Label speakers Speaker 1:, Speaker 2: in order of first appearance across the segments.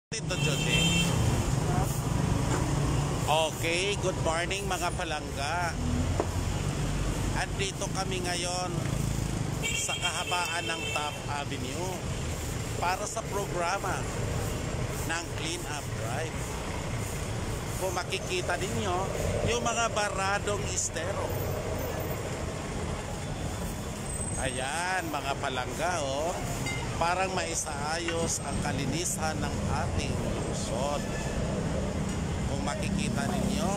Speaker 1: Tito Jose. Okay, good morning mga palangga. Andito kami ngayon sa kahabaan ng Taft Avenue para sa programa ng Clean Up Drive. Kung makikita ninyo, yung mga baradong estero. Ayan mga palangga, oh. Parang maisaayos ang kalinisan ng ating lungsod. Kung makikita ninyo,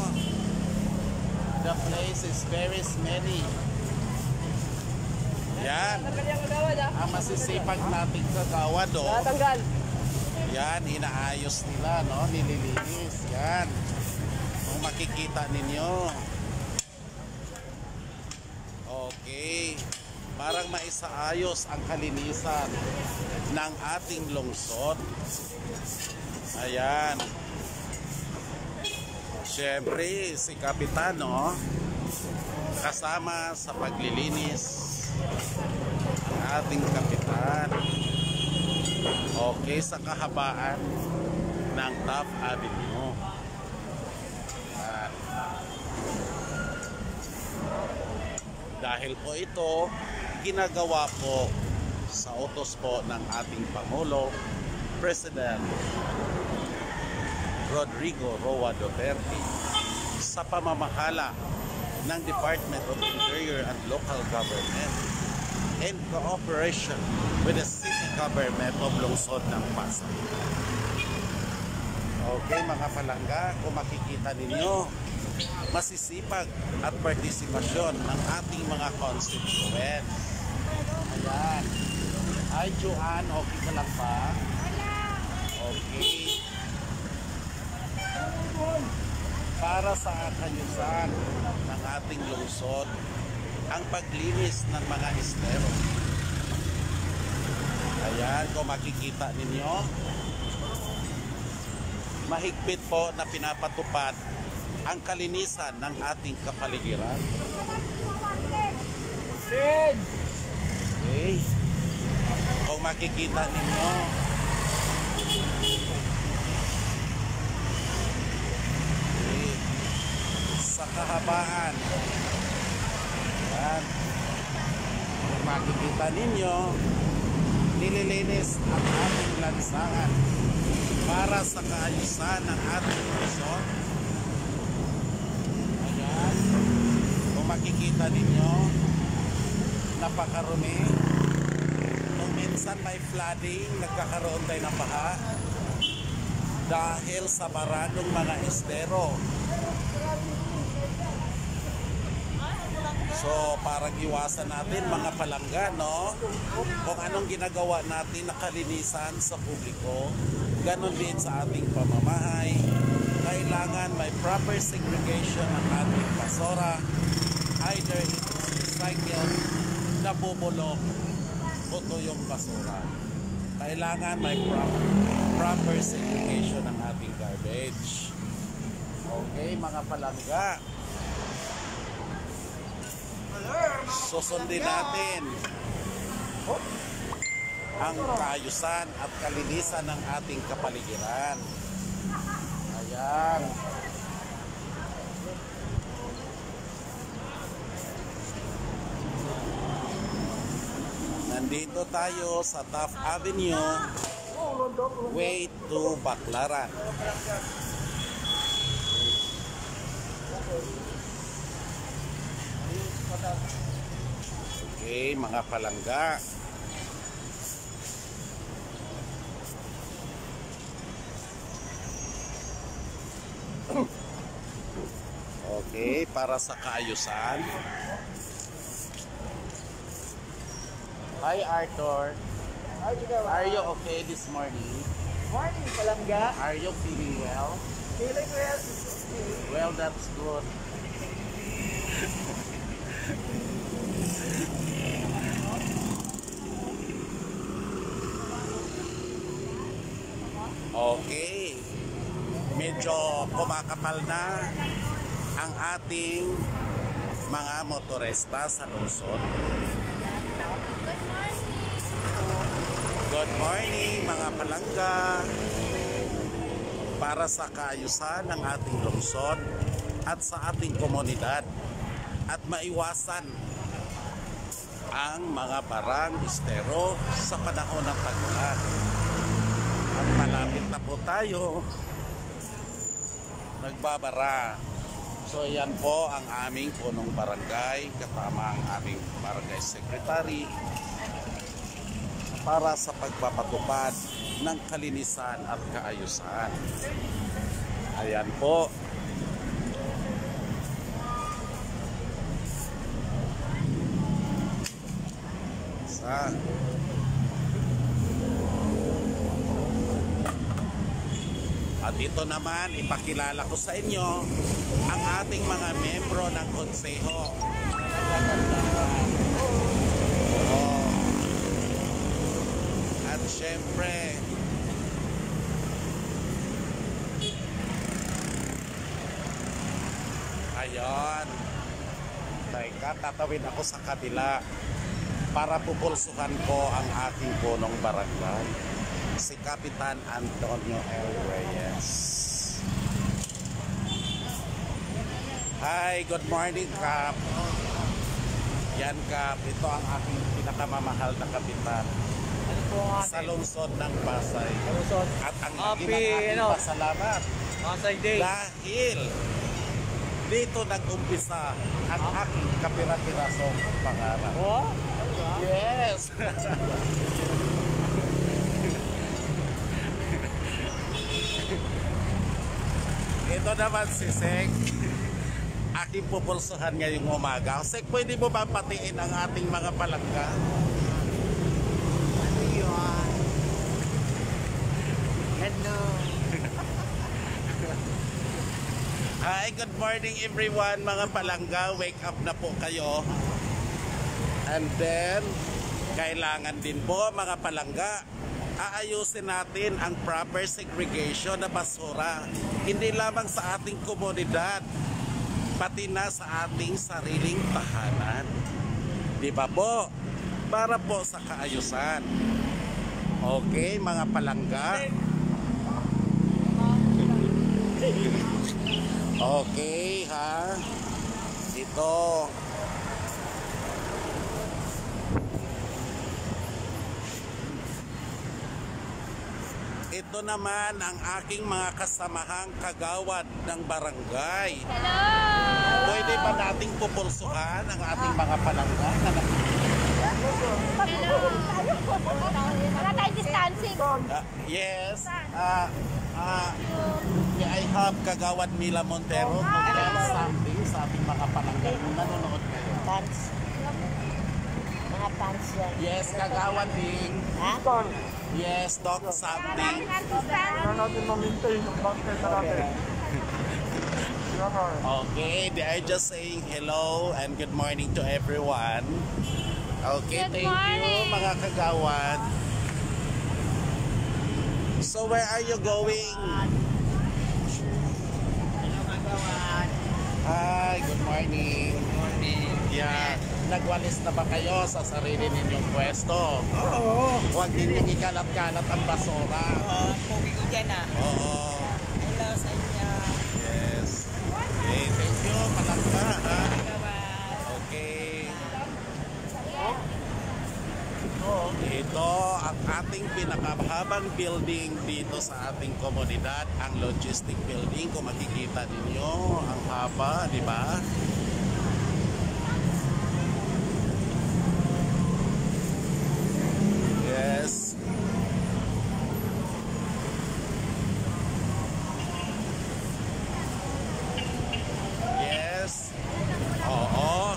Speaker 1: the place is very smelly. Yan. Ang masisipag nating kagawad, oh. Yan, inaayos nila, no? Nililinis. Yan. Kung makikita ninyo. Okay. Parang maisaayos ang kalinisan ng ating lungsod. Ayan. Siyempre, si Kapitano kasama sa paglilinis ang ating kapitan. Okay, sa kahabaan ng Taft Avenue. Ayan. Dahil po ito ginagawa po sa utos po ng ating Pangulo, President Rodrigo Roa Duterte, sa pamamahala ng Department of Interior and Local Government in cooperation with the City Government of Lungsod ng Pasay. Okay mga palangga, kung makikita ninyo, masisipag at partisipasyon ng ating mga constituents. Ayan. Hi Joanne, okay ka lang ba? Okay. Para sa kayusan ng ating lungsod, ang paglinis ng mga estero. Ayan, kung makikita ninyo, mahigpit po na pinapatupad ang kalinisan ng ating kapaligiran. Okay. Kung makikita ninyo, okay, sa kahabaan, yan, kung makikita ninyo, nililinis ang ating lansangan para sa kaayusan ng ating lungsod. Ayan, kung makikita ninyo, napakarumi. Kung minsan may flooding, nagkakaroon tayo ng baha dahil sa baradong mga estero. So parang iwasan natin mga palangga, no? Kung anong ginagawa natin na kalinisan sa publiko, ganon din sa ating pamamahay. Kailangan may proper segregation ng ating basura, either it is recycled, nabubulok o yung basura. Kailangan may proper segregation ng ating garbage. Okay mga palangga, susundin natin ang kaayusan at kalinisan ng ating kapaligiran. Ayan. Nandito tayo sa Taft Avenue, way to Baclaran. Okay, mga palangga. Okay, para sa kaayusan. Hi Arthur. Are you okay this morning?
Speaker 2: Morning, palangga.
Speaker 1: Are you feeling well?
Speaker 2: Feeling well.
Speaker 1: Well, that's good. Okay. Medyo kumakapal na ang ating mga motorista sa lungsod. Good morning mga palangga. para sa kaayusan ng ating lungsod at sa ating komunidad at maiwasan ang mga barang estero sa panahon ng tag-ulan. At malapit na po tayo nagbabara. So yan po ang aming punong barangay kasama ang aming barangay secretary para sa pagpapatupad ng kalinisan at kaayusan. Ayan po. At ito naman, ipakilala ko sa inyo ang ating mga membro ng konseho. At syempre, ayun, teka, tatawid ako sa kabila para pupulsuhan ko ang aking punong barangay, si Kapitan Antonio L. Reyes. Hi, good morning, Kap. Yan, Kap. Ito ang aking pinakamamahal na kapitan sa lungsod ng Pasay. At ang naging aking pasalamat
Speaker 2: Pasay Day.
Speaker 1: dahil dito nag-umpisa ang aking kapira-pirasong pangarap.
Speaker 2: Oh?
Speaker 1: Yes! Ito naman si Sek. Aking pupulsuhan ngayong umaga. Sek, pwede mo ba patiin ang ating mga palangga?
Speaker 2: Ano yun? Hello.
Speaker 1: Hi, good morning everyone mga palangga. Wake up na po kayo. And then, kailangan din po mga palangga, aayusin natin ang proper segregation na basura. Hindi lamang sa ating komunidad, pati na sa ating sariling tahanan. Di ba po? Para po sa kaayusan. Okay, mga palangga? Okay, ha? Ito. Ito naman ang aking mga kasamahang kagawad ng barangay.
Speaker 3: Hello!
Speaker 1: Pwede ba nating pupulsuhan ang ating mga palangga?
Speaker 3: Hello! Wala tayong distancing.
Speaker 1: Yes. I have kagawad Mila Montero. Mag-tell something sa ating mga palangga. Nanonood kayo.
Speaker 4: Pants. Mga pants yan.
Speaker 1: Yes, kagawad din.
Speaker 4: Ha?
Speaker 1: Yes, talk something.
Speaker 2: natin ma-maintain yung bangkay na natin.
Speaker 1: Okay, they are just saying hello and good morning to everyone. Okay,
Speaker 3: Good
Speaker 1: thank you
Speaker 3: morning.
Speaker 1: mga kagawad. So where are you going? Hi, good morning. Yeah, nagwalis na ba kayo sa sarili ninyong pwesto?
Speaker 2: Oo.
Speaker 1: Huwag ninyong ikalat-kalat ang basura.
Speaker 4: Pogi ko dyan ah.
Speaker 1: Oo.
Speaker 4: Hello sa inyo.
Speaker 1: Yes. Okay, thank you. Palangga, ha? Okay. Ito ang ating pinakahabang building dito sa ating komunidad, ang logistic building. Kung makikita ninyo, ang haba, di ba? Yes. Yes. Oo.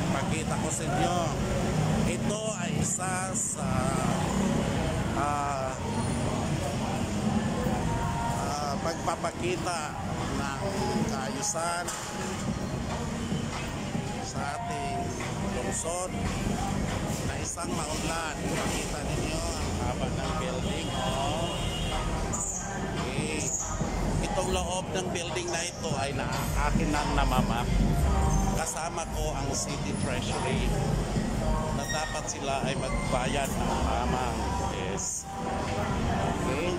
Speaker 1: Pakita ko sa inyo. Ito ay isa sa pagpapakita ng kaayusan sa ating lungsod na isang maunlad. Makita ninyo ang haba ng building. Oh. Okay. Itong loob ng building na ito ay akin ang namamap. Kasama ko ang City Treasury na dapat sila ay magbayad ng tamang. Yes. Okay.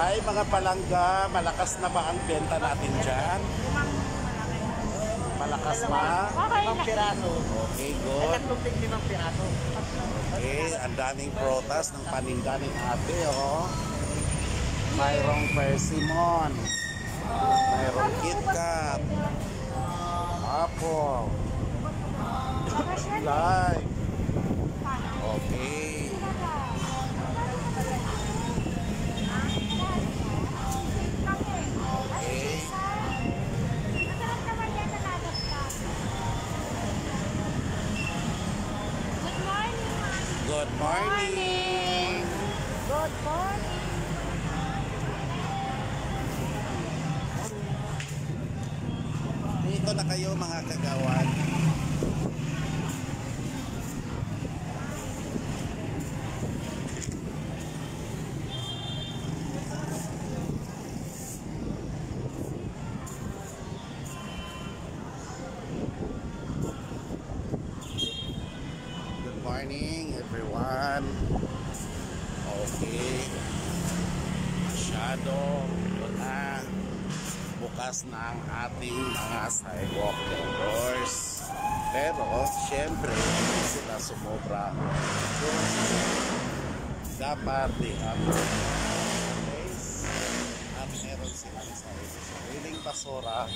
Speaker 1: Ay, mga palangga, malakas na ba ang benta natin dyan? Malakas ba?
Speaker 3: Okay na.
Speaker 4: Piraso.
Speaker 1: Okay, good.
Speaker 4: Tatlong tig 5 piraso.
Speaker 1: Okay, ang daming protas ng paninda ni ate, oh. Mayroong persimmon. Mayroong KitKat. Apple. Live. Okay. Okay.
Speaker 3: Good morning.
Speaker 1: Good morning.
Speaker 3: Good morning.
Speaker 1: Dito na kayo mga kagawan. Good morning everyone. Okay. Masyado na bukas na ang ating mga sidewalk vendors. Pero syempre hindi sila sumobra. Dapat di ang place at meron silang sariling basura.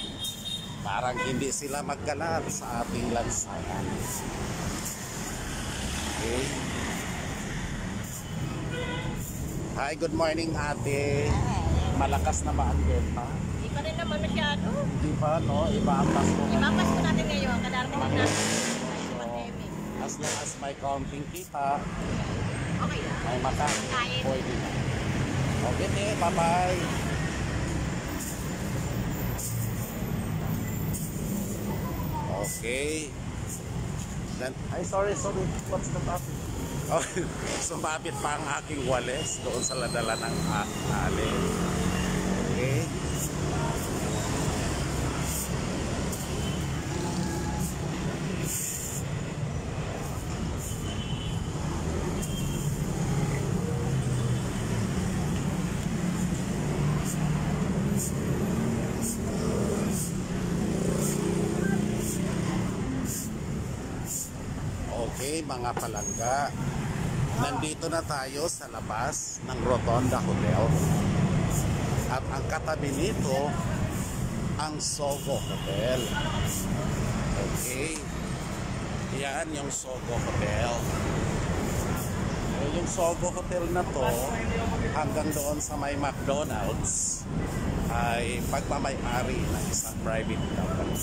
Speaker 1: Parang hindi sila magkalat sa ating lansangan. Okay. Hi, good morning ate. Malakas na ba ang benta?
Speaker 4: Hindi pa rin naman masyado.
Speaker 1: Di ba, no? Iba ang Pasko.
Speaker 4: Ipapas ko natin ngayon. Kadarating lang natin.
Speaker 1: As long as may counting kita,
Speaker 4: Okay lang.
Speaker 1: may makain,
Speaker 4: Kain.
Speaker 1: pwede na. Okay, bye-bye. Okay. Then, ay, sorry. What's the topic? Oh, sumabit pa ang aking wales doon sa ladala ng alin. Okay. Okay, mga palangga. Nandito na tayo sa labas ng Rotonda Hotel. At ang katabi nito, ang Sogo Hotel. Okay. Yan yung Sogo Hotel. Yung Sogo Hotel na to, hanggang doon sa may McDonald's, ay pagmamay-ari ng isang private company.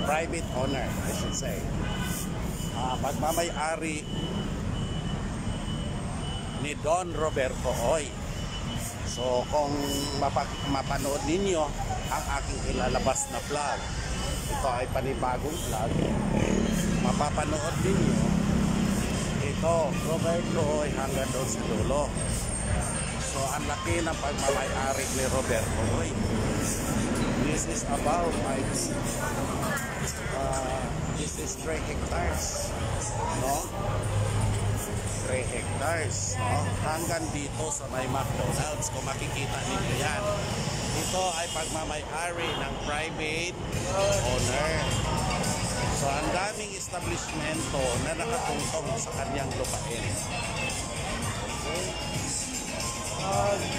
Speaker 1: Private owner, I should say. Pagmamay-ari ni Don Roberto Oy. So kung mapanood ninyo ang aking ilalabas na vlog, ito ay panibagong vlog, mapapanood ninyo ito, Roberto Oy hanggang doon sa dulo. So ang laki ng pagmamay-ari ni Roberto Oy. This is about this is 3 hectares, no? 3 hectares, no? Hanggang dito sa may McDonald's, kung makikita ninyo yan. Ito ay pagmamay-ari ng private owner. So ang daming establishmento na nakatungtong sa kanyang lupain. Okay.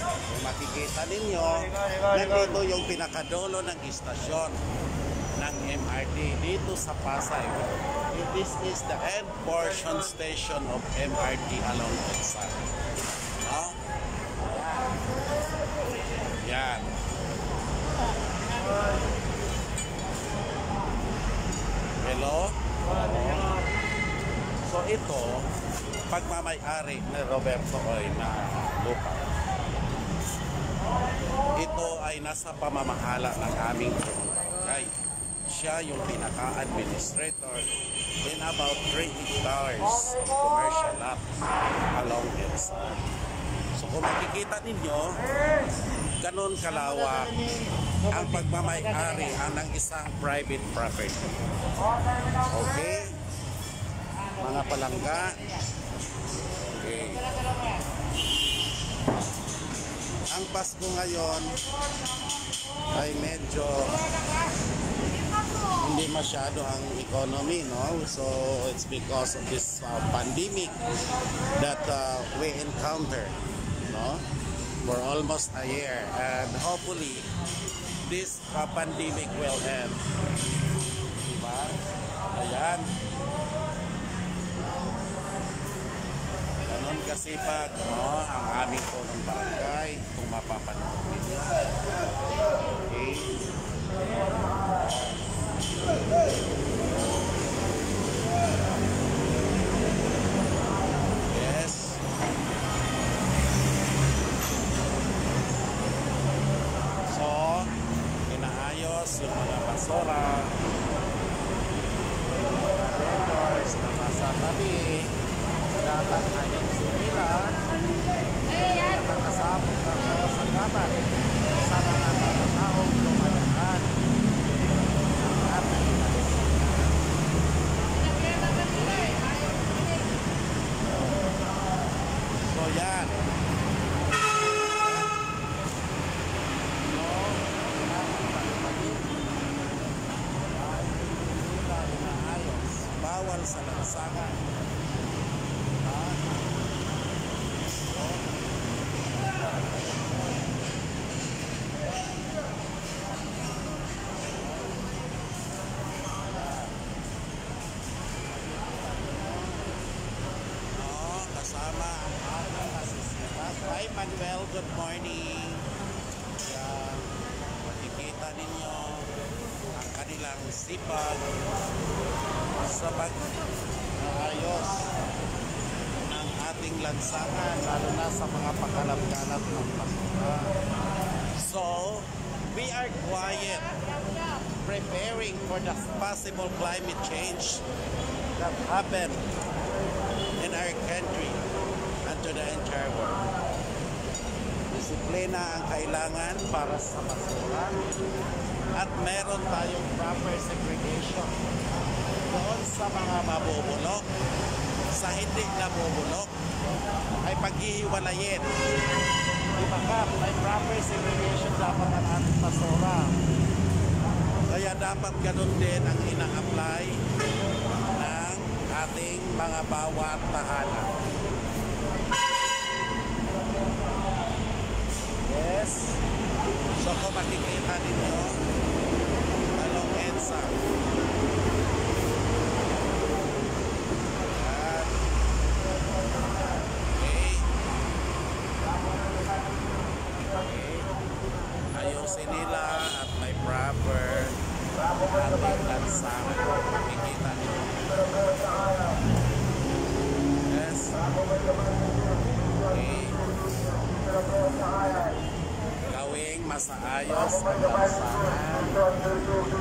Speaker 1: Kung makikita ninyo, nandito yung pinakadulo ng istasyon ng MRT dito sa Pasay. This is the end portion station of MRT along EDSA. No? Yan. Hello? So ito, pagmamay-ari ni Roberto Oy na lupa. Ito ay nasa pamamahala ng aming barangay. Siya yung pinaka-administrator in about 3 hectares of commercial lot along EDSA. So kung makikita ninyo, ganon kalawak ang pagmamay-ari ng isang private property. Okay? Mga mga palangga. Okay. Ang Pasko ngayon ay medyo hindi masyado ang economy, no? So it's because of this pandemic that we encounter, no? For almost a year, and hopefully this pandemic will end. Diba? Ayan. Ganon kasipag, no? Ang aming punong barangay, kung mapapanood ninyo. Okay. Yes. So, inaayos yung mga basura, mga vendors na nasa tabi, dapat ayusin nila, nakakasabot ang kasagapan sa mga taong lumalaan. So yan. Bawal sa lansangan. Kasama ang aking asistant. Hi Manuel, good morning. Yan, makikita ninyo ang kanilang sipag sa pag-ayos ng ating lansangan, lalo na sa mga pagkalat-kalat ng basura. So, we are quiet, preparing for the possible climate change that happened in our country and to the entire world. Disiplina ang kailangan para sa basura at meron tayong proper segregation doon sa mga mabubulok. Sa hindi nabubulok ay paghihiwalayin. Diba ka, may proper segregation dapat ang ating basura. Kaya dapat ganun din ang ina-apply ng ating mga bawat tahanan. Yes. So kung makikita ninyo, talong EDSA. Ayan. Okay. Ayusin nila at may proper ating lansangan. Makikita ninyo. Yes. Okay. Gawing masaayos ang lansangan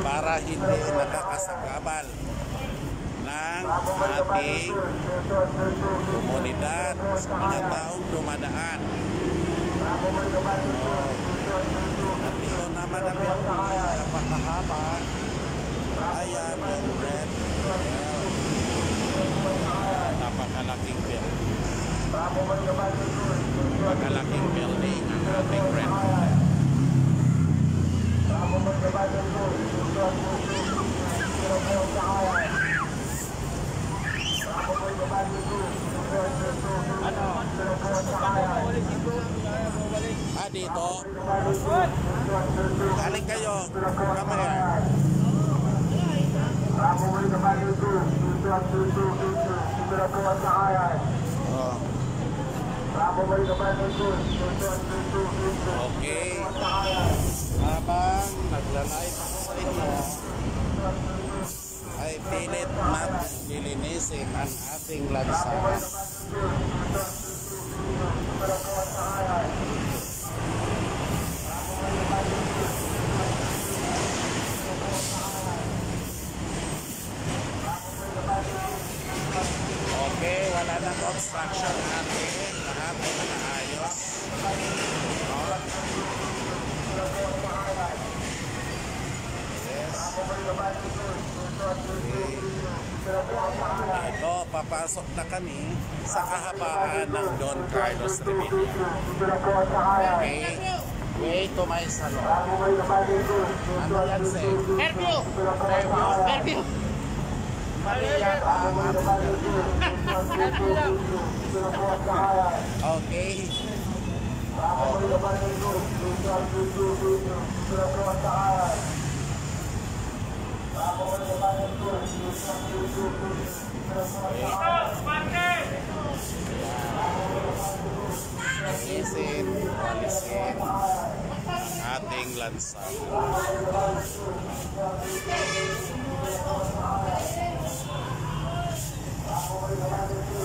Speaker 1: para hindi nakakasagabal ng ating komunidad sa mga taong dumadaan. At ito naman ang napakahaba. Ayan yung red. Napakalaking building. Napakalaking building ang ating red. Dito. Galing kayo. Come here. Okay. Habang nagla-live ako sa inyo, ay pilit natin lilinisin ang ating lansangan. Okay, wala nang obstruction natin. Lahat ay nakaayos. Yes. Okay. Ito, papasok na kami sa kahabaan ng Don Carlos Rebilla. Okay? Way to my salon. Ano yan, Sir?
Speaker 4: Fairview! Fairview!
Speaker 1: Mali yata ang okay. Alisin ating lansa.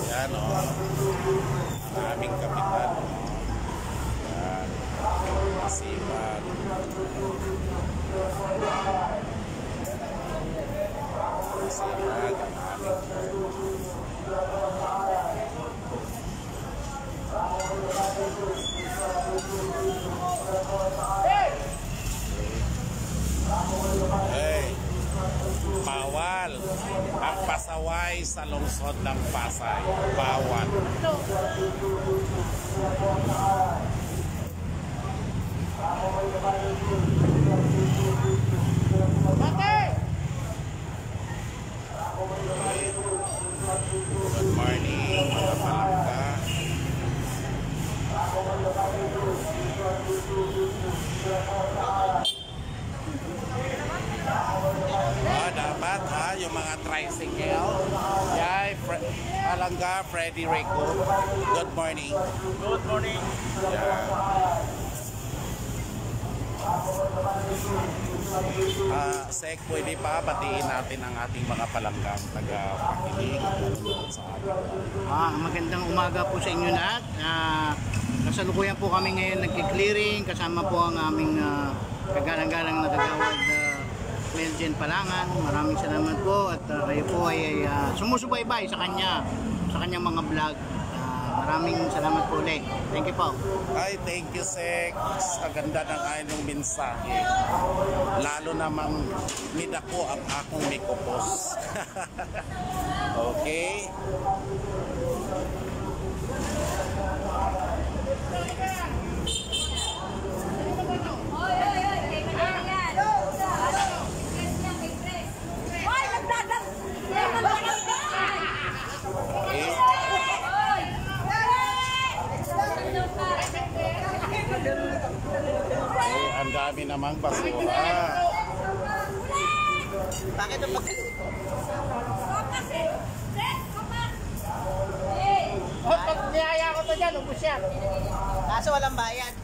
Speaker 1: Yan o, ang aming kapitan. Yan, masipag. Masipag ang aming hey, bawal ang pasaway sa lungsod ng Pasay. Bawal. Good morning, mga palangga. Dapat ha, yung mga tricycle. Yay, Palangga, Freddy Rico. Good morning.
Speaker 2: Good morning.
Speaker 1: Sek, pwede pa batiin natin ang ating mga palanggang taga-pakinig at nanonood sa atin.
Speaker 5: Magandang umaga po sa inyo lahat. Kasalukuyan po kami ngayon nagki-clearing kasama po ang aming kagalang-galang na kagawad Meljen Palangan. Maraming salamat po at kayo po ay sumusubaybay sa kanyang mga vlog. Maraming salamat po ulit. Thank you po.
Speaker 1: Ay, thank you, Sek. Ang ganda ng inyong mensahe. Lalo namang midako ang akong mikopos. Okay? Ang dami namang basura.
Speaker 4: Bakit ang
Speaker 5: Pag niyaya ko to dyan, ubus yan.
Speaker 4: kaso walang bayad?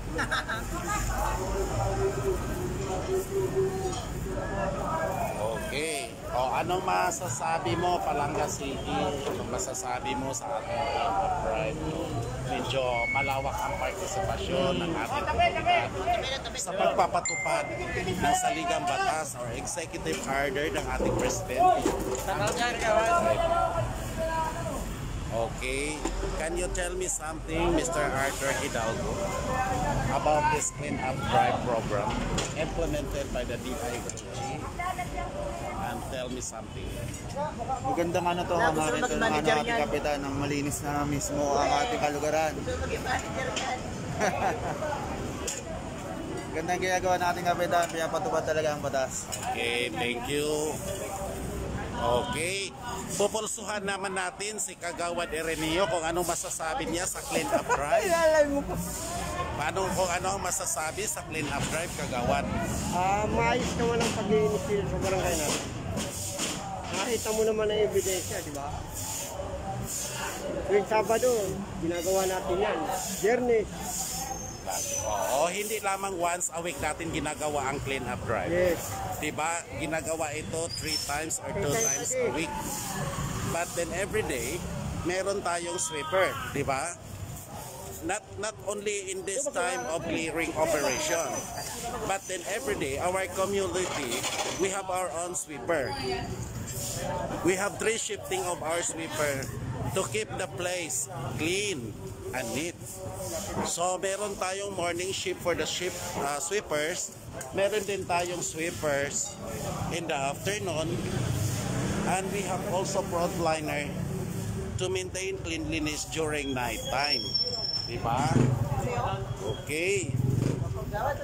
Speaker 1: Okay. O anong masasabi mo, Palangga City? Anong masasabi mo sa ating Pride? Medyo malawak ang partisipasyon ng ating komunidad sa pagpapatupad ng saligang batas or executive order ng ating presidente. Okay. Can you tell me something, Mr. Arthur Hidalgo, about this Clean Up Drive program implemented by the DILG? And tell me something.
Speaker 2: Magandang ano to, kamarin to ng ating kapitan ng malinis na mismo ang ating kalugaran. Gandang ginagawa ng ating kapitan, pinapatupad talaga ang batas.
Speaker 1: Okay, thank you. Okay, pupulsuhan naman natin si Kagawad Ireneo kung anong masasabi niya sa Clean Up Drive. Kung ano ang masasabi sa Clean Up Drive, Kagawad?
Speaker 6: Maayos naman ang pag-iinis dito sa barangay natin. Nakita mo naman ang ebidensya, di ba? Tuwing Sabado, ginagawa natin yan. Journey.
Speaker 1: Oo, hindi lamang once a week natin ginagawa ang Clean Up Drive.
Speaker 6: Yes.
Speaker 1: Diba? Ginagawa ito 3 times or 2 times a week. But then every day, meron tayong sweeper, diba? Not only in this time of clearing operation, but then every day, our community, we have our own sweeper. We have 3 shifting of our sweeper to keep the place clean and neat. So meron tayong morning shift for the sweepers, meron din tayong sweepers in the afternoon, and we have also frontliner to maintain cleanliness during night time. Diba? Okay.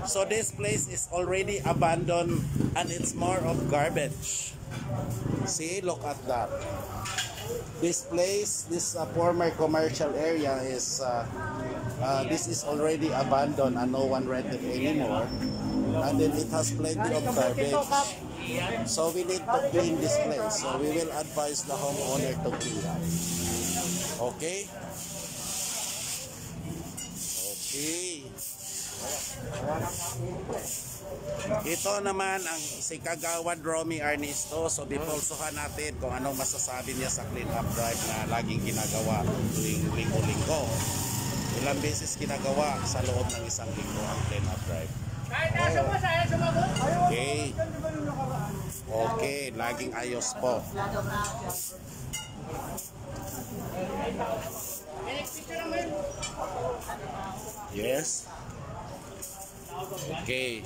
Speaker 1: So this place is already abandoned and it's more of garbage. See, look at that. This place, this former commercial area is this is already abandoned and no one rented anymore. And then it has plenty of garbage. So we need to clean this place. So we will advise the homeowner to clean up. Okay? Okay. Ito naman ang si Kagawad Romy Arnisto. So dipulsuhan natin kung anong masasabi niya sa clean up drive na laging ginagawa tuwing linggo-linggo. Ilang beses ginagawa sa loob ng isang linggo ang clean up drive. Okay. Okay, laging ayos po. Yes. Okay.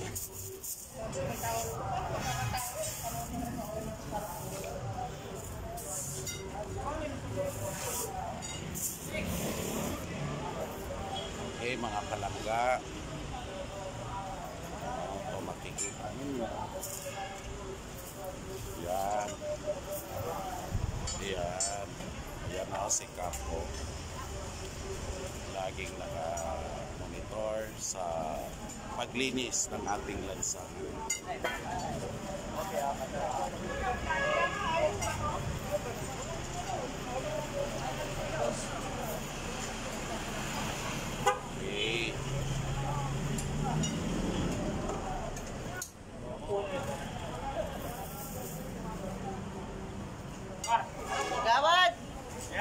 Speaker 1: Okay, mga palangga. Ito makikita ninyo. Yan. Yan. Yan ako si Capo. Laging naka-monitor sa paglinis ng ating lansangan. Okay.
Speaker 4: Gawad!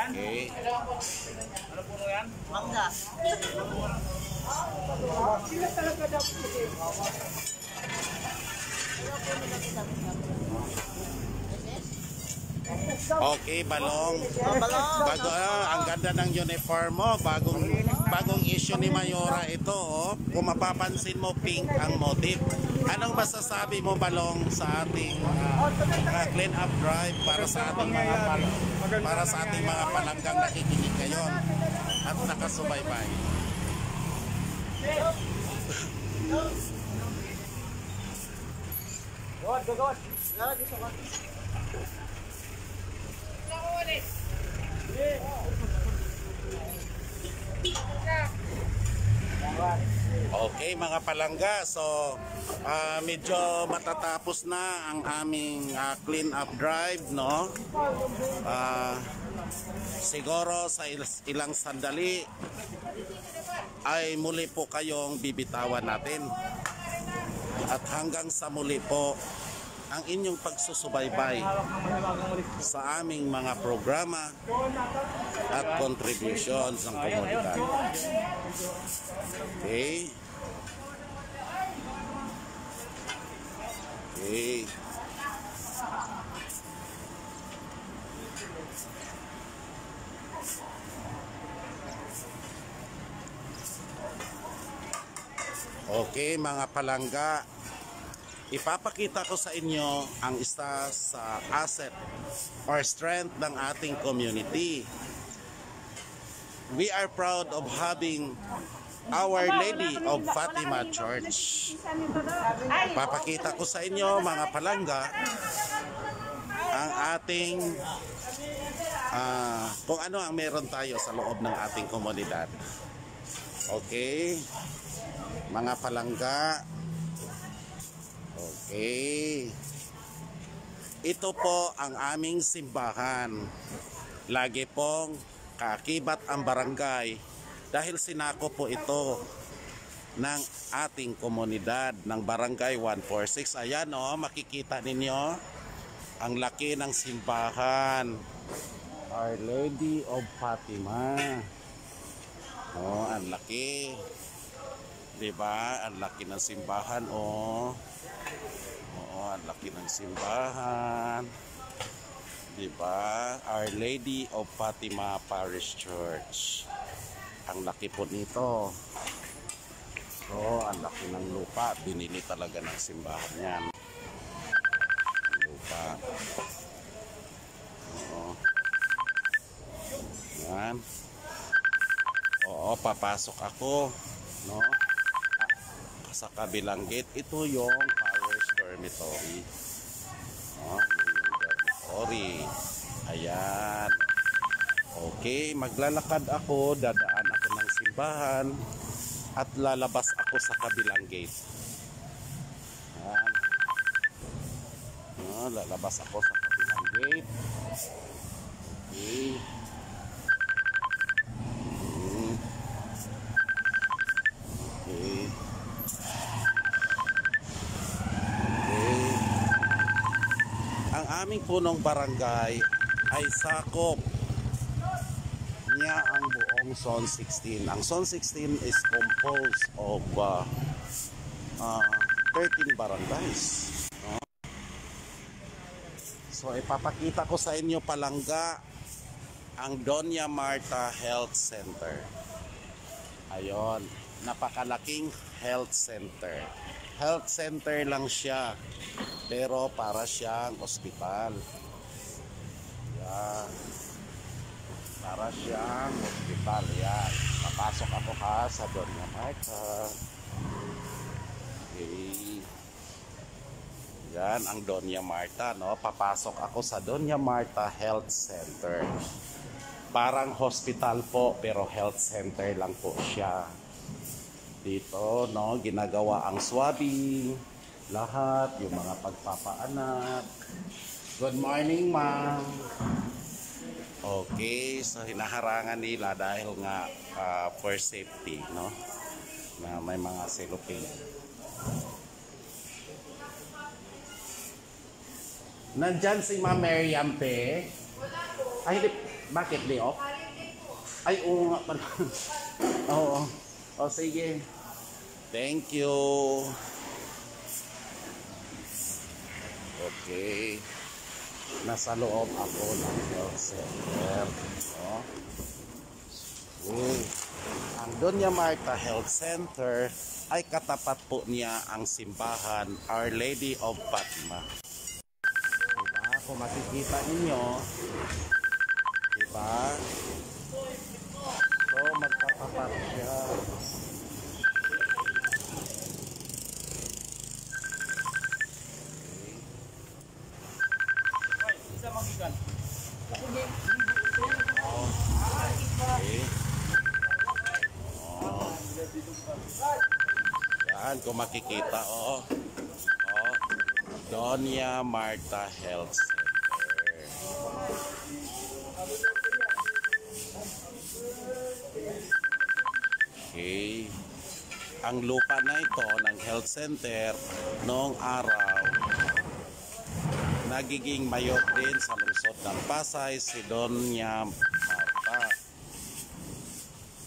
Speaker 1: Okay.
Speaker 5: Ano po yan?
Speaker 4: Mangga.
Speaker 1: Okay, Balong. Bago, ang ganda ng uniform mo. Bagong issue ni Mayora ito. Oh. Kung mapapansin mo, pink ang motif. Anong masasabi mo, Balong, sa ating clean up drive para sa ating mga palanggang nakikinig ngayon at nakasubaybay? Okay, mga palangga, so medyo matatapos na ang aming clean up drive, no? Siguro sa ilang sandali ay muli po kayong bibitawan natin. At hanggang sa muli po ang inyong pagsusubaybay sa aming mga programa at contributions ng komunidad. Okay. Okay. Okay, mga palangga, ipapakita ko sa inyo ang isa sa asset or strength ng ating community. We are proud of having Our Lady of Fatima Church. Papakita ko sa inyo, mga palangga, ang ating kung ano ang meron tayo sa loob ng ating komunidad. Okay, mga palangga. Okay. Ito po ang aming simbahan. Lagi pong kaakibat ang barangay dahil sinako po ito ng ating komunidad ng Barangay 146. Ayan o, makikita ninyo ang laki ng simbahan. Our Lady of Fatima. Oh, ang laki. Diba? Ang laki ng simbahan, oh. Oo, ang laki ng simbahan. Diba? Our Lady of Fatima Parish Church. Ang laki po nito. So, ang laki ng lupa. Binili talaga ng simbahan yan. Ang lupa. Oo. Yan. Oo, papasok ako, no? Sa kabilang gate, ito yung Powers Dormitory. No? Yung dormitory. Ayan. Okay, maglalakad ako, dadaan ako ng simbahan at lalabas ako sa kabilang gate. Ayan. No, lalabas ako sa kabilang gate. Okay. Okay. Okay. Ang aming punong barangay ay sakop niya ang buong Zone 16. Ang Zone 16 is composed of 13 barangays. No? So ipapakita ko sa inyo palangga ang Doña Marta Health Center. Ayon, napakalaking health center. Health center lang siya, pero para siyang ospital. Yan. Para siyang hospital. Yan. Papasok ako ha sa Doña Marta. Okay. Yan ang Doña Marta, no? Papasok ako sa Doña Marta Health Center. Parang hospital po, pero health center lang po siya. Dito, no, ginagawa ang swabbing, lahat, yung mga pagpapaanak. Good morning, ma'am. Okay, so hinaharangan nila dahil nga for safety, no? Na may mga cellophane. Nandyan si Ma'am Miriam Pe. Ay, hindi. Bakit di off? Ay, oo nga pala. Oo. O, sige. Thank you. Okay. Nasa loob ako ng health center. No? Okay. Ang Doña Marta Health Center ay katapat po niya ang simbahan Our Lady of Fatima. Diba? Kung makikita ninyo, diba? So, magkatapat siya. Okay. Yan, kung makikita, oh. Doña Marta Health Center. Okay. Ang lupa na ito ng health center noong araw nagiging mayor din sa lungsod ng Pasay si Doña Marta.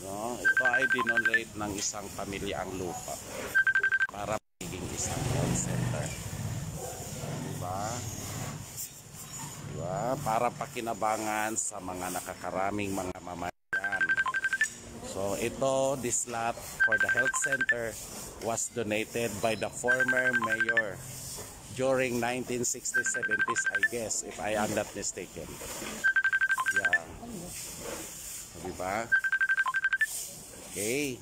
Speaker 1: No, ito ay dinonate ng isang pamilya ang lupa para magiging isang health center. Diba? Diba? Para pakinabangan sa mga nakakaraming mga mamayan. So ito, this lot for the health center was donated by the former mayor during 1960s, 70s, I guess, if I am not mistaken. Yeah. Diba? Okay.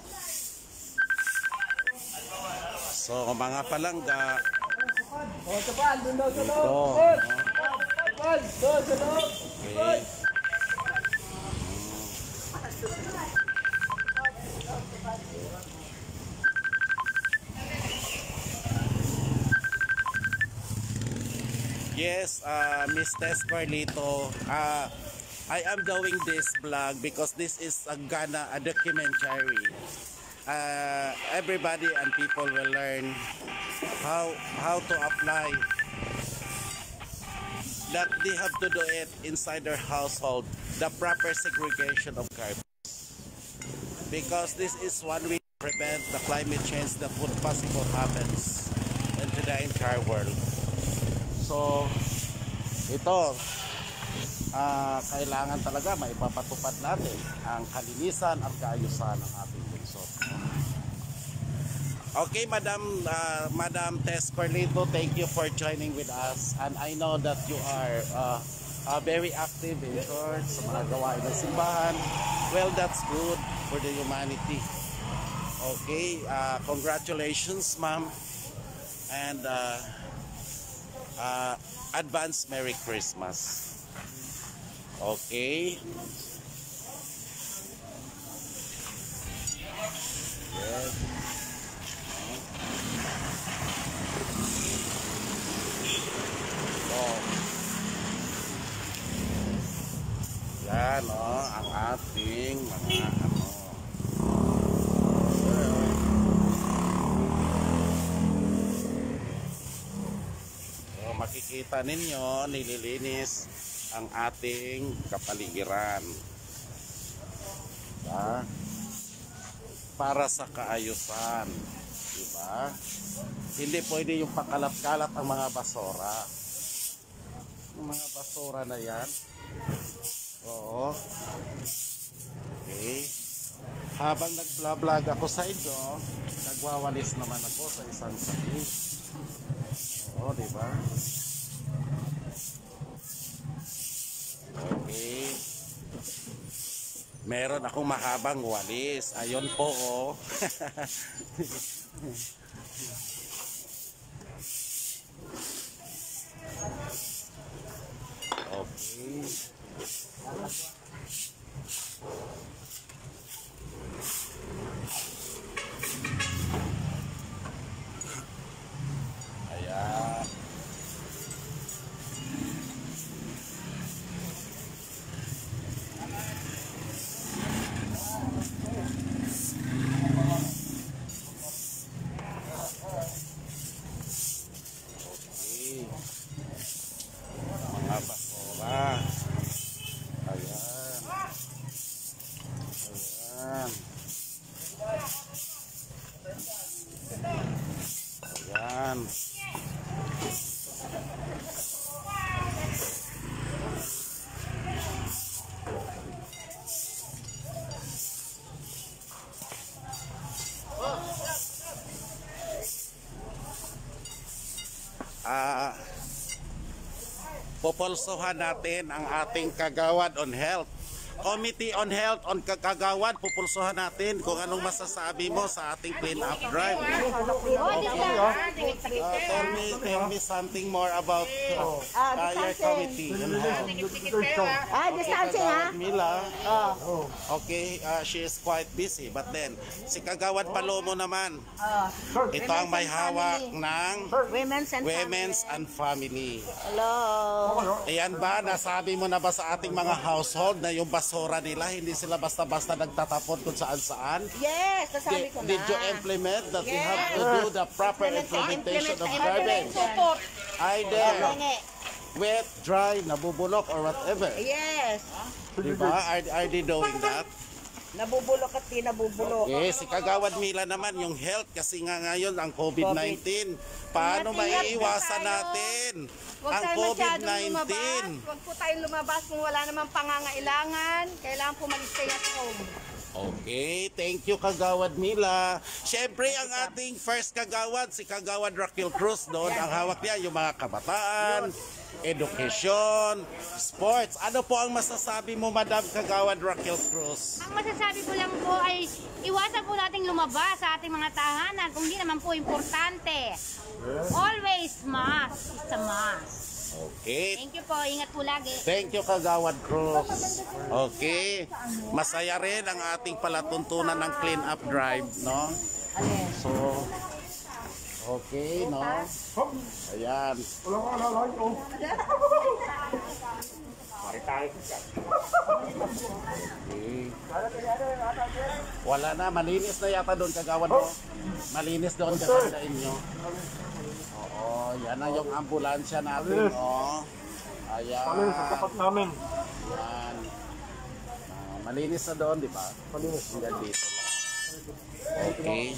Speaker 1: So, mga palangga, ito. Okay. Yes, Miss Tess Carlito, I am doing this vlog because this is a documentary. Everybody and people will learn how to apply. That they have to do it inside their household, the proper segregation of garbage. Because this is one way to prevent the climate change that would possible happens into the entire world. So, ito, kailangan talaga maipapatupad natin ang kalinisan at kaayusan ng ating lungsod. Okay, Madam Tess Carlito, thank you for joining with us. And I know that you are very active in church, sa mga gawain ng simbahan. Well, that's good for the humanity. Okay, congratulations, ma'am. And advance Merry Christmas. Okay. Yes. So, yan ang ating mga makikita ninyo, nililinis ang ating kapaligiran. Diba? Para sa kaayusan. Diba? Hindi pwede yung pakalat-kalat ang mga basura. Yung mga basura na yan. Oo. Okay. Habang nag-vlog ako sa inyo, nagwawalis naman ako sa isang sahi. Oo, diba? Okay. Meron akong mahabang walis. Ayun po, oh. Okay. Ayan. Mga basura. Ayan. Ayan. Ayan. Pupulsuhan natin ang ating Kagawad on Health. Committee on Health on Kagawad, pupulsuhan natin kung anong masasabi mo sa ating clean up drive. Tell me something more about your committee on health.
Speaker 3: Distancing ha?
Speaker 1: Mila, okay, she is quite busy, but then si Kagawad Palomo naman, ito ang may hawak ng Women's and Family.
Speaker 3: Hello.
Speaker 1: Ayan ba, nasabi mo na ba sa ating mga household na yung basura nila, hindi sila basta-basta nagtatapon kung saan-saan?
Speaker 3: Yes, nasabi ko na.
Speaker 1: Did you implement that we have to do the proper implementation of garbage? Either wet, dry, nabubulok, or whatever.
Speaker 3: Yes.
Speaker 1: Diba? Are they doing that?
Speaker 3: Nabubulok at di nabubulok.
Speaker 1: Okay, si Kagawad Mila naman, yung health, kasi nga ngayon ang COVID-19. Paano maiiwasan natin ang COVID-19?
Speaker 3: Huwag po tayong lumabas kung wala namang pangangailangan. Kailangan po mag-stay at home.
Speaker 1: Okay, thank you Kagawad Mila. Siyempre ang ating first Kagawad, si Kagawad Raquel Cruz doon. Ang hawak niya yung mga kabataan, education, sports. Ano po ang masasabi mo, Madam Kagawad Raquel Cruz?
Speaker 7: Ang masasabi ko lang po ay iwasan po nating lumabas sa ating mga tahanan kung di naman po importante. Always mask is a must.
Speaker 1: Okay.
Speaker 7: Thank you po. Ingat po lagi.
Speaker 1: Thank you Kagawad Cruz. Okay. Masaya rin ang ating palatuntunan ng clean up drive, no? So, okay, no? Ayan. Okay. Wala na, malinis na yata doon Kagawad mo. Malinis doon katandain nyo. Oo, yan na yung ambulansya natin, oh. Ayan.
Speaker 6: Sa tapat namin.
Speaker 1: Yan. Malinis na doon, di ba? Malinis. Hanggang dito lang. Okay.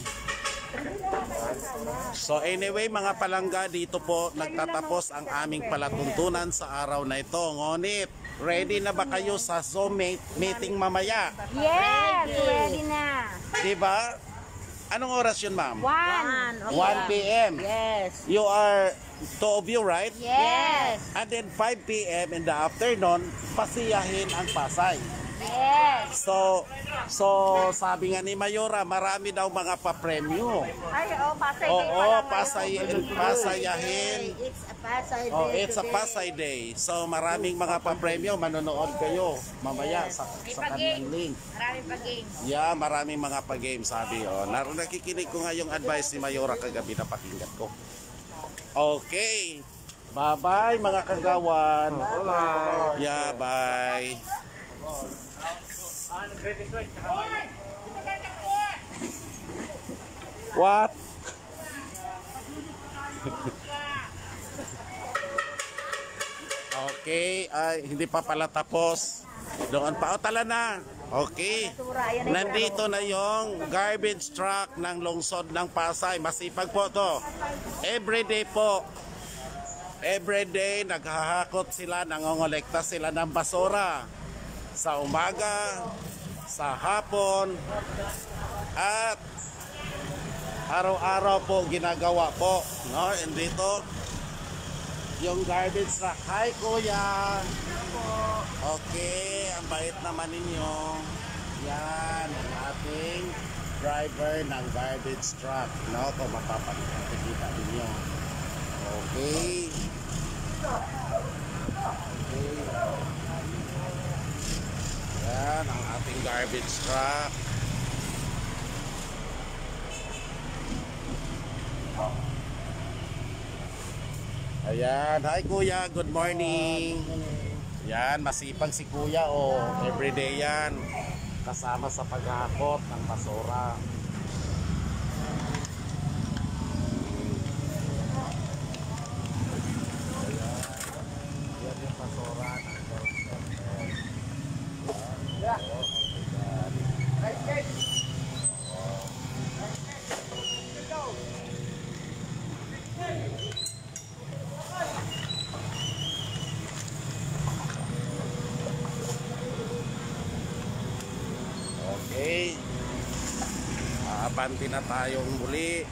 Speaker 1: So anyway, mga palangga, dito po nagtatapos ang aming palatuntunan sa araw na ito. Ngunit, ready na ba kayo sa Zoom meeting mamaya?
Speaker 7: Yes! Ready na.
Speaker 1: Di ba? Anong oras yun, ma'am?
Speaker 7: 1.
Speaker 1: 1 p.m.
Speaker 4: Yes.
Speaker 1: You are 2 of you, right?
Speaker 7: Yes.
Speaker 1: And then 5 p.m. in the afternoon, pasiyahin ang Pasay.
Speaker 7: Yes.
Speaker 1: So sabi nga ni Mayora, marami daw mga pa-premyo.
Speaker 3: Ay, Pasay Day
Speaker 1: Oo,
Speaker 3: pala.
Speaker 1: pasayahin.
Speaker 4: It's a Pasay Day.
Speaker 1: Oh, it's a
Speaker 4: today.
Speaker 1: Pasay Day. So maraming mga pa-premyo, manonood kayo mamaya sa kanyang link.
Speaker 7: Maraming pa-game.
Speaker 1: Yeah, maraming mga pa-game sabi. Oh, nakikinig ko nga yung advice ni Mayora kagabi na pakinggan ko. Okay. Bye-bye mga kagawan. Yeah, bye. What? Okay, ay hindi pa pala tapos. Doon pa, tala na. Okay. Nandito na yung garbage truck ng lungsod ng Pasay. Masipag po to. Everyday po. Everyday naghahakot sila, nangongolekta sila ng basura. Sa umaga, sa hapon, at araw-araw po ginagawa po. No? And dito, yung garbage truck. Hi, kuya. Okay, ang bait naman ninyo. Yan, ang ating driver ng garbage truck. No, kung mapapakita ninyo. Okay. Okay. Yan, ang ating garbage truck. Ayan, hi kuya, good morning. Yan, masipag si kuya, oh, everyday yan. Kasama sa paghakot ng basura. Yan yung basura ng okay. Abanti na tayong muli.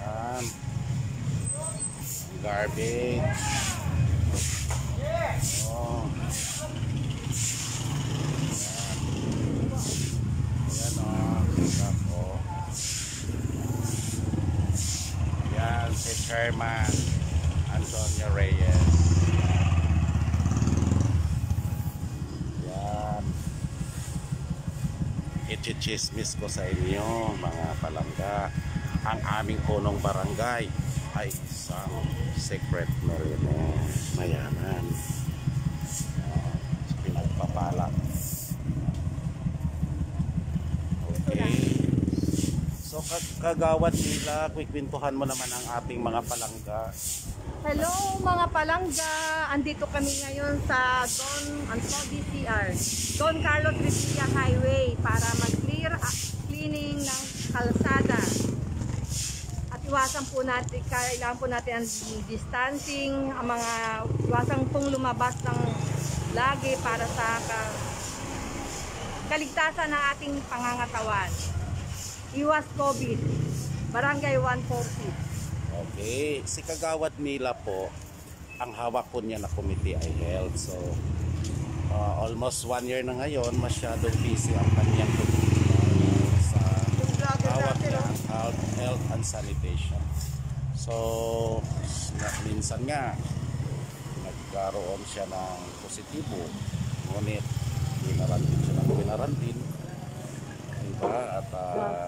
Speaker 1: Yan. Garbage. Oh. Yan o. Yan si Chairman Antonio Reyes. Yan. Ichichismis ko sa inyo mga palangga. Ang aming punong barangay ay isang secret millionaire mayaman. Pinagpapala. Okay. So kagawad nila, kwikwentuhan mo naman ang ating mga palangga.
Speaker 3: Hello mga palangga, andito kami ngayon sa Don Carlos Revilla Highway para mag-cleaning ng kalsada. At iwasan po natin, kailangan po natin ang distancing, ang mga iwasan pong lumabas ng lagi para sa kaligtasan ng ating pangangatawan. Iwas COVID, Barangay 140.
Speaker 1: Okay, si Kagawad Mila po, ang hawak po niya na committee ay health. So, almost 1 year na ngayon, masyadong busy ang kanyang committee sa hawak niya ang health and sanitation. So, minsan nga, nagkaroon siya ng positibo, ngunit binarantin siya ng binarantin. At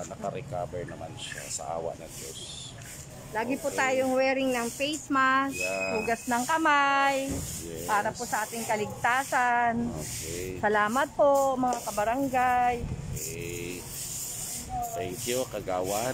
Speaker 1: naka-recover naman siya sa awa ng Diyos.
Speaker 3: Lagi po tayong wearing ng face mask, hugas ng kamay, para po sa ating kaligtasan.
Speaker 1: Okay.
Speaker 3: Salamat po mga kabarangay.
Speaker 1: Okay. Thank you, Kagawad.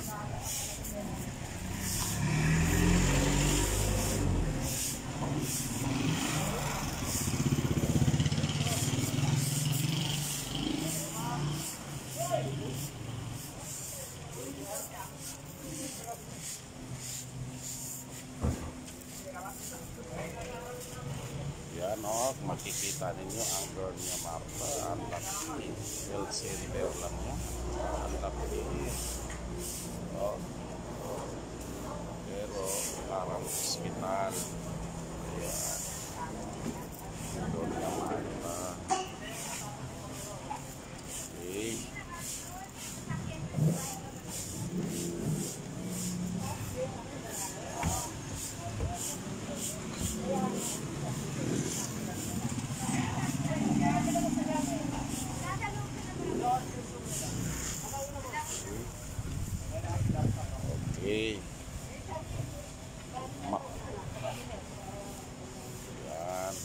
Speaker 1: Health center lang mo. Ang lapit. Oh. Pero parang hospital. Ayan. Doon naman pa. Okay. Okay. Yan.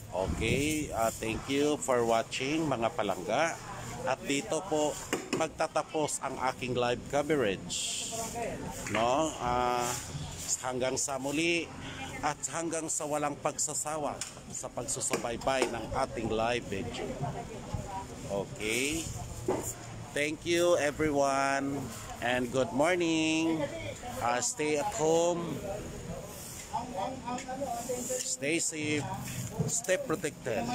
Speaker 1: Okay, thank you for watching mga palangga. At dito po magtatapos ang aking live coverage. No? Hanggang sa muli at hanggang sa walang pagsasawa sa pagsusubaybay ng ating live video. Okay. Thank you everyone and good morning. Stay at home. Stay safe. Stay protected.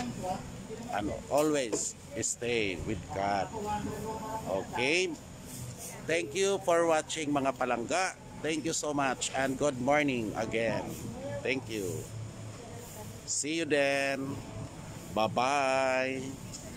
Speaker 1: And always stay with God. Okay. Thank you for watching mga palangga. Thank you so much and good morning again. Thank you. See you then. Bye-bye.